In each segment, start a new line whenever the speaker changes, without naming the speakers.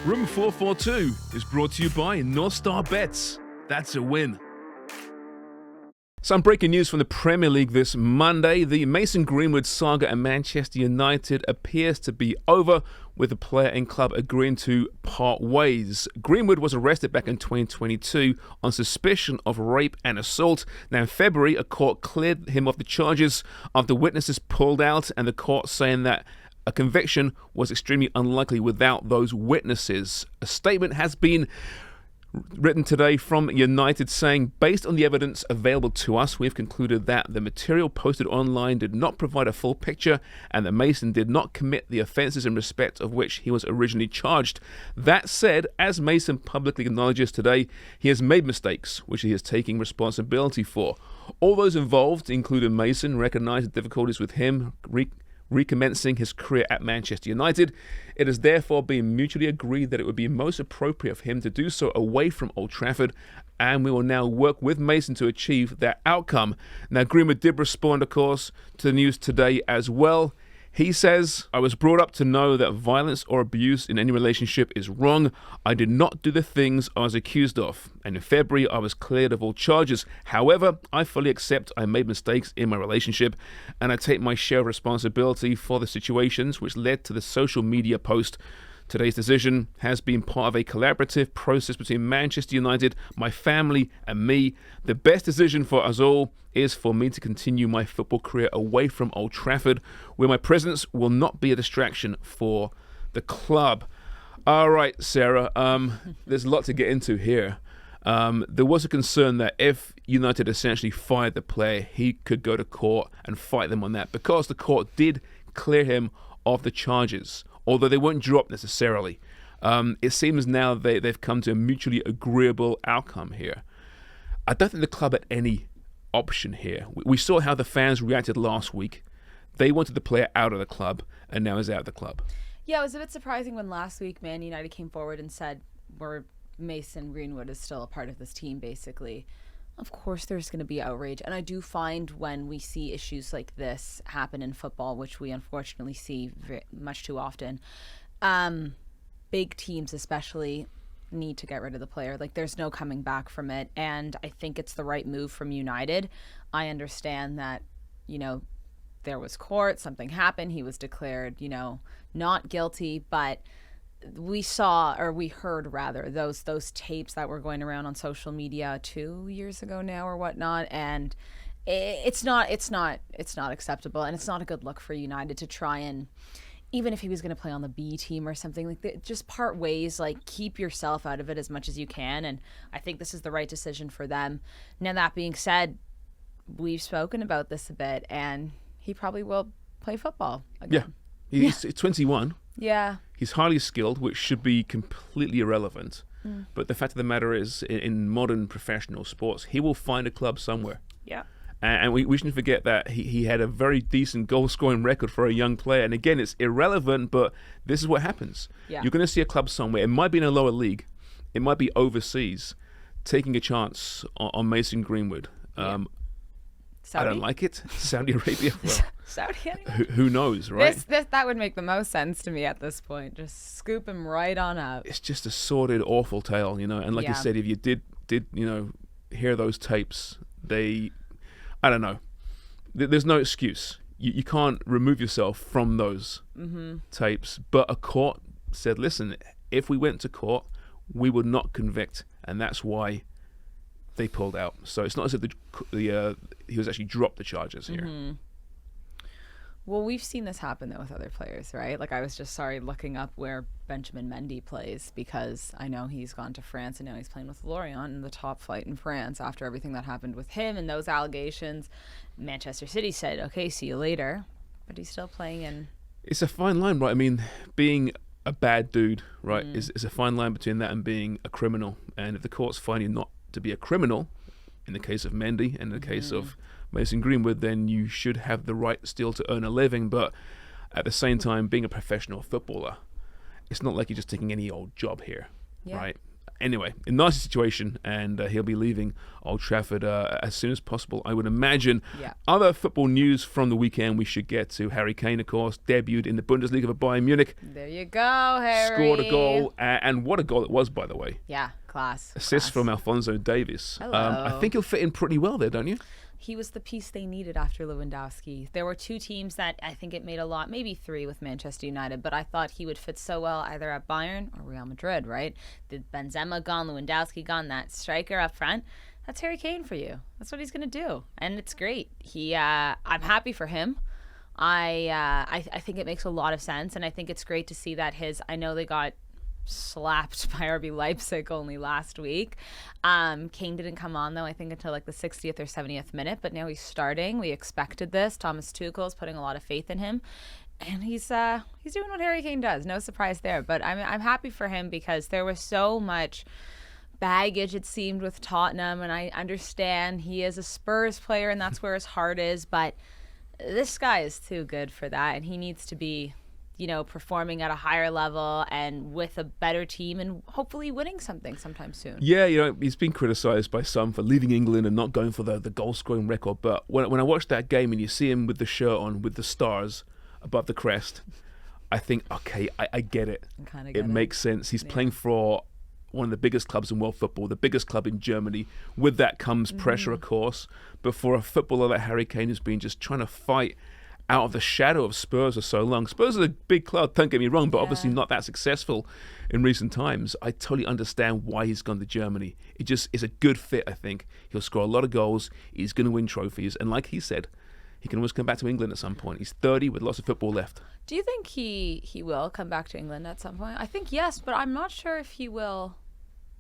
Room 442 is brought to you by North Star Bets. That's a win. Some breaking news from the Premier League this Monday. The Mason Greenwood saga at Manchester United appears to be over, with the player and club agreeing to part ways. Greenwood was arrested back in 2022 on suspicion of rape and assault. Now in February, a court cleared him of the charges after witnesses pulled out, and the court saying that a conviction was extremely unlikely without those witnesses. A statement has been written today from United saying, based on the evidence available to us, we've concluded that the material posted online did not provide a full picture and that Mason did not commit the offences in respect of which he was originally charged. That said, as Mason publicly acknowledges today, he has made mistakes, which he is taking responsibility for. All those involved, including Mason, recognise the difficulties with him recommencing his career at Manchester United. It has therefore been mutually agreed that it would be most appropriate for him to do so away from Old Trafford, and we will now work with Mason to achieve that outcome. Now, Greenwood did respond, of course, to the news today as well. He says, I was brought up to know that violence or abuse in any relationship is wrong. I did not do the things I was accused of. And in February, I was cleared of all charges. However, I fully accept I made mistakes in my relationship, and I take my share of responsibility for the situations which led to the social media post. Today's decision has been part of a collaborative process between Manchester United, my family, and me. The best decision for us all is for me to continue my football career away from Old Trafford, where my presence will not be a distraction for the club. All right, Sarah, there's a lot to get into here. There was a concern that if United essentially fired the player, he could go to court and fight them on that, because the court did clear him of the charges, although they weren't dropped necessarily. It seems now they've come to a mutually agreeable outcome here. I don't think the club had any option here. We saw how the fans reacted last week. They wanted the player out of the club, and now he's out of the club.
Yeah, it was a bit surprising when last week Man United came forward and said, Mason Greenwood is still a part of this team, basically. Of course there's going to be outrage, and I do find when we see issues like this happen in football, which we unfortunately see much too often, big teams especially need to get rid of the player. Like, there's no coming back from it, and I think it's the right move from United. I understand that, there was court, something happened, he was declared, not guilty, but we heard those tapes that were going around on social media 2 years ago now or whatnot, and it's not acceptable, and it's not a good look for United to try and, even if he was going to play on the B team or something, like, just part ways, like, keep yourself out of it as much as you can, and I think this is the right decision for them. Now, that being said, we've spoken about this a bit, and he probably will play football again.
Yeah, he's 21.
Yeah.
He's highly skilled, which should be completely irrelevant. But the fact of the matter is, in modern professional sports, he will find a club somewhere.
Yeah.
And we shouldn't forget that he had a very decent goal-scoring record for a young player. And again, it's irrelevant, but this is what happens.
Yeah.
You're going to see a club somewhere. It might be in a lower league. It might be overseas, taking a chance on Mason Greenwood.
Saudi?
I don't like it. Saudi Arabia. Well,
Saudi Arabia.
Who knows, right?
That would make the most sense to me at this point. Just scoop him right on up.
It's just a sordid, awful tale, And like you said, if you did hear those tapes, I don't know. There's no excuse. You can't remove yourself from those tapes. But a court said, listen, if we went to court, we would not convict, and that's why they pulled out. So it's not as if he was actually dropped the charges here.
Well, we've seen this happen, though, with other players, right? Like, I was just looking up where Benjamin Mendy plays, because I know he's gone to France, and now he's playing with Lorient in the top flight in France after everything that happened with him and those allegations. Manchester City said, okay, see you later. But he's still playing in...
It's a fine line, right? I mean, being a bad dude, right, is a fine line between that and being a criminal. And if the courts find you not to be a criminal, in the case of Mendy and in the case of Mason Greenwood, then you should have the right still to earn a living. But at the same time, being a professional footballer, it's not like you're just taking any old job here, right? Anyway, a nasty situation, and he'll be leaving Old Trafford as soon as possible, I would imagine.
Yeah.
Other football news from the weekend we should get to. Harry Kane, of course, debuted in the Bundesliga for Bayern Munich.
There you go, Harry.
Scored a goal, and what a goal it was, by the way.
Yeah, class.
Assist from Alphonso Davies.
Hello.
I think he'll fit in pretty well there, don't you?
He was the piece they needed after Lewandowski. There were two teams that I think it made a lot, maybe three with Manchester United, but I thought he would fit so well either at Bayern or Real Madrid, right? The Benzema gone, Lewandowski gone, that striker up front, that's Harry Kane for you. That's what he's going to do, and it's great. I'm happy for him. I think it makes a lot of sense, and I think it's great to see that I know they got slapped by RB Leipzig only last week. Kane didn't come on though, I think until like the 60th or 70th minute, but now he's starting. We expected this. Thomas Tuchel's putting a lot of faith in him, and he's doing what Harry Kane does. No surprise there, but I'm happy for him because there was so much baggage, it seemed, with Tottenham, and I understand he is a Spurs player and that's where his heart is, but this guy is too good for that, and he needs to be performing at a higher level and with a better team and hopefully winning something sometime soon.
Yeah, he's been criticised by some for leaving England and not going for the goal-scoring record. But when I watched that game and you see him with the shirt on, with the stars above the crest, I think, okay, I get it. It makes sense. He's playing for one of the biggest clubs in world football, the biggest club in Germany. With that comes pressure, of course. But for a footballer like Harry Kane, who's been just trying to fight out of the shadow of Spurs for so long. Spurs are a big club, don't get me wrong, but obviously not that successful in recent times. I totally understand why he's gone to Germany. It just is a good fit, I think. He'll score a lot of goals. He's going to win trophies. And like he said, he can always come back to England at some point. He's 30 with lots of football left.
Do you think he will come back to England at some point? I think yes, but I'm not sure if he will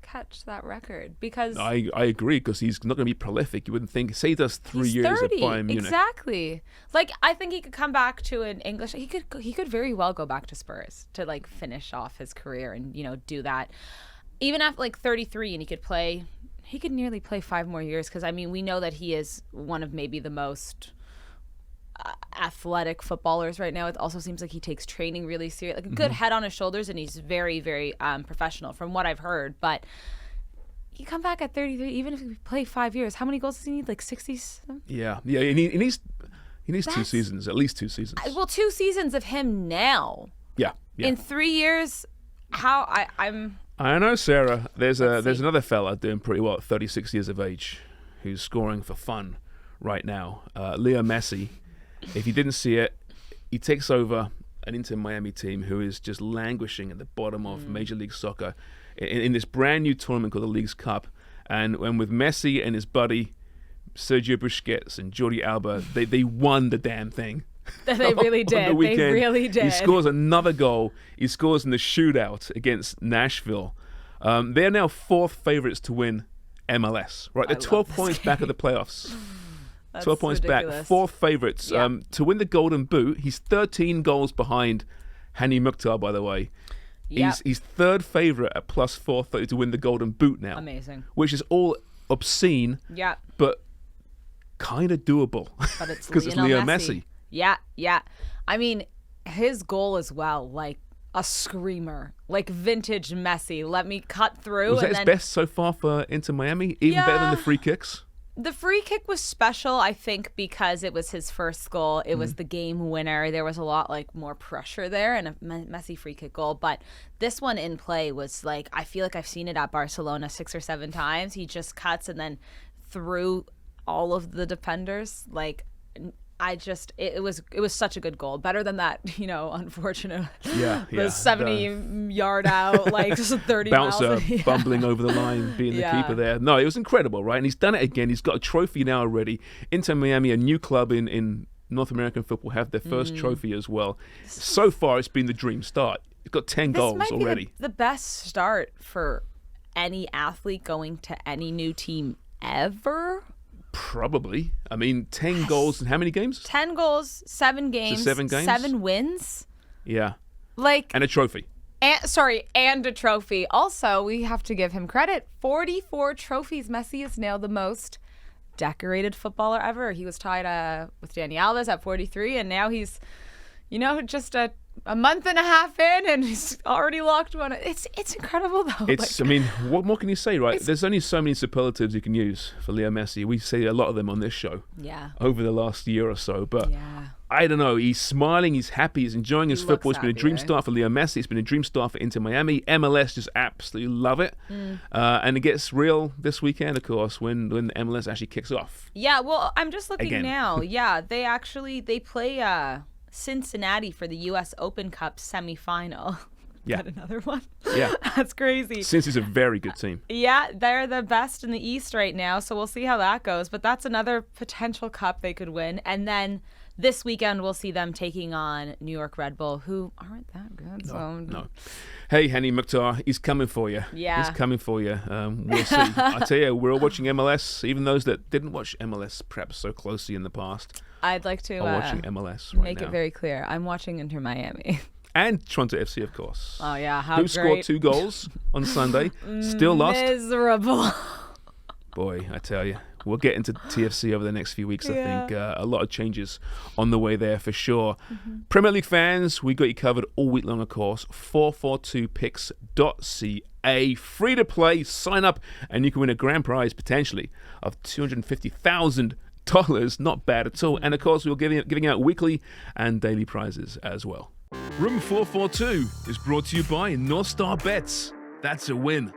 catch that record because
I agree, because he's not going to be prolific. You wouldn't think. Say he does 3 years
30,
at Bayern Munich.
Exactly. Like I think he could come back to an English. He could very well go back to Spurs to like finish off his career and do that. Even after like 33, and he could nearly play 5 more years because we know that he is one of maybe the most athletic footballers right now. It also seems like he takes training really serious, like a good head on his shoulders, and he's very, very professional from what I've heard. But you come back at 33, even if you play 5 years, how many goals does he need? Like 60?
Yeah. He needs 2 seasons, at least 2 seasons.
Well, 2 seasons of him now.
Yeah.
In 3 years, I'm.
I know, Sarah. There's another fella doing pretty well at 36 years of age, who's scoring for fun right now. Leo Messi. If you didn't see it, he takes over an Inter Miami team who is just languishing at the bottom of Major League Soccer in this brand new tournament called the Leagues Cup. And with Messi and his buddy Sergio Busquets and Jordi Alba, they won the damn thing.
They really did.
The weekend.
They really did.
He scores another goal. He scores in the shootout against Nashville. They're now 4th favourites to win MLS. Right, they're 12 points back at the playoffs.
That's
12 points
ridiculous.
back, 4th favourites.
Yeah.
To win the Golden Boot, he's 13 goals behind Hani Mukhtar, by the way.
Yep.
He's 3rd favourite at plus 430 to win the Golden Boot now.
Amazing.
Which is all obscene, but kind of doable.
But it's
because it's Leo Messi.
Yeah. His goal as well, like a screamer, like vintage Messi. Let me cut through.
Was that his best so far for Inter Miami? Even better than the free kicks?
The free kick was special, I think, because it was his first goal. It was the game winner. There was a lot more pressure there and a Messi free kick goal. But this one in play was I feel like I've seen it at Barcelona 6 or 7 times. He just cuts and then through all of the defenders. It was such a good goal. Better than that, unfortunate.
Yeah.
The 70-yard out, just 30
bouncer
miles.
bumbling over the line, being the keeper there. No, it was incredible, right? And he's done it again. He's got a trophy now already. Inter Miami, a new club in North American football, have their first trophy as well. So far, it's been the dream start. He's got 10 goals already.
This might be the best start for any athlete going to any new team ever.
Probably. 10 goals in how many games?
10 goals, 7 games.
So 7 games?
7 wins.
Yeah. And a trophy.
And a trophy. Also, we have to give him credit. 44 trophies. Messi is now the most decorated footballer ever. He was tied with Dani Alves at 43, and now he's, just a a month and a half in and he's already locked one. It's incredible though.
I mean, what more can you say, right? There's only so many superlatives you can use for Leo Messi. We say a lot of them on this show over the last year or so. But I don't know. He's smiling. He's happy. He's enjoying his football. It's been a dream start for Leo Messi. It's been a dream start for Inter Miami. MLS just absolutely love it. And it gets real this weekend, of course, when the MLS actually kicks off.
Yeah, well, I'm just looking
Again.
now. Yeah, they play Cincinnati for the U.S. Open Cup semifinal.
Yeah.
Got another one?
Yeah.
That's crazy.
Since he's a very good team.
Yeah, they're the best in the East right now, so we'll see how that goes. But that's another potential cup they could win. And then this weekend we'll see them taking on New York Red Bull, who aren't that good.
No. Hey, Henny Mukhtar, he's coming for you.
Yeah.
He's coming for you. We'll see. I tell you, we're all watching MLS, even those that didn't watch MLS perhaps so closely in the past.
I'd like to
are watching MLS right
make
now.
it very clear. I'm watching Inter Miami.
And Toronto FC, of course.
Oh, yeah.
Who scored 2 goals on Sunday? Still lost.
Miserable.
Boy, I tell you. We'll get into TFC over the next few weeks, I think. A lot of changes on the way there for sure. Premier League fans, we got you covered all week long, of course. 442picks.ca. Free to play. Sign up, and you can win a grand prize, potentially, of $250,000. Not bad at all. And, of course, we're giving out weekly and daily prizes as well. Room 442 is brought to you by North Star Bets. That's a win.